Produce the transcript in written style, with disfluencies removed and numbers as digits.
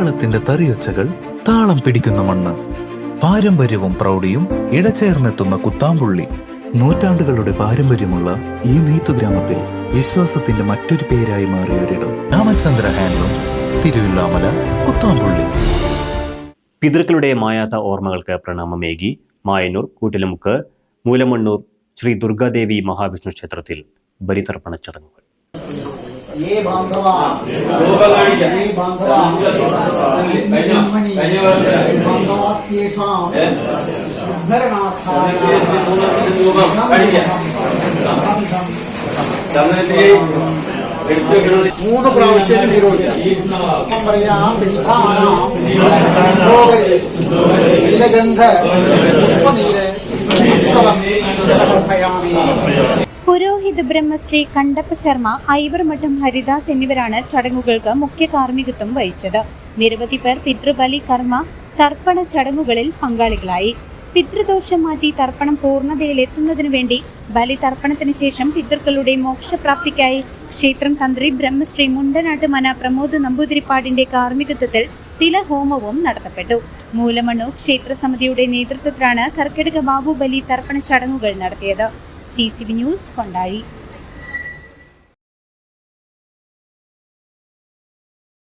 കേരളത്തിന്റെ തറിയൊച്ചകൾ താളം പിടിക്കുന്ന മണ്ണ്, പാരമ്പര്യവും പ്രൗഢിയും ഇടചേർന്നെത്തുന്ന കുത്താമ്പുള്ളി. നൂറ്റാണ്ടുകളുടെ പാരമ്പര്യമുള്ള ഈ നെയ്ത്തുഗ്രാമത്തിൽ വിശ്വാസത്തിന്റെ മറ്റൊരു പേരായി മാറിയൊരിടം. രാമചന്ദ്ര ഹാൻഡ്ലൂംസ്, തിരുവില്ലാമല, കുത്താമ്പുള്ളി. പിതൃക്കളുടെ മായാത്ത ഓർമ്മകൾക്ക് പ്രണാമമേകി മായന്നൂർ കൂട്ടിലുമുക്ക് മൂലമണ്ണൂർ ശ്രീ ദുർഗാദേവി മഹാവിഷ്ണു ക്ഷേത്രത്തിൽ ബലിതർപ്പണ ചടങ്ങുകൾ. മൂന്ന് പ്രാവശ്യം പുരോഹിത് ബ്രഹ്മശ്രീ കണ്ടപ്പ ശർമ്മ, ഐവർമഠം ഹരിദാസ് എന്നിവരാണ് ചടങ്ങുകൾക്ക് മുഖ്യ കാർമ്മികത്വം വഹിച്ചത്. നിരവധി പേർ പിതൃബലി കർമ്മ തർപ്പണ ചടങ്ങുകളിൽ പങ്കാളികളായി. പിതൃദോഷം മാറ്റി തർപ്പണം പൂർണ്ണതയിലെത്തുന്നതിനു വേണ്ടി ബലിതർപ്പണത്തിന് ശേഷം പിതൃക്കളുടെ മോക്ഷപ്രാപ്തിക്കായി ക്ഷേത്രം തന്ത്രി ബ്രഹ്മശ്രീ മുണ്ടനാട്ട് മന പ്രമോദ് നമ്പൂതിരിപ്പാടിന്റെ കാർമ്മികത്വത്തിൽ തിലഹോമവും നടത്തപ്പെട്ടു. മൂലമണ്ണൂർ ക്ഷേത്ര സമിതിയുടെ നേതൃത്വത്തിലാണ് കർക്കിടക ബാബു ബലി തർപ്പണ ചടങ്ങുകൾ നടത്തിയത്. CCV news, Kondazhy.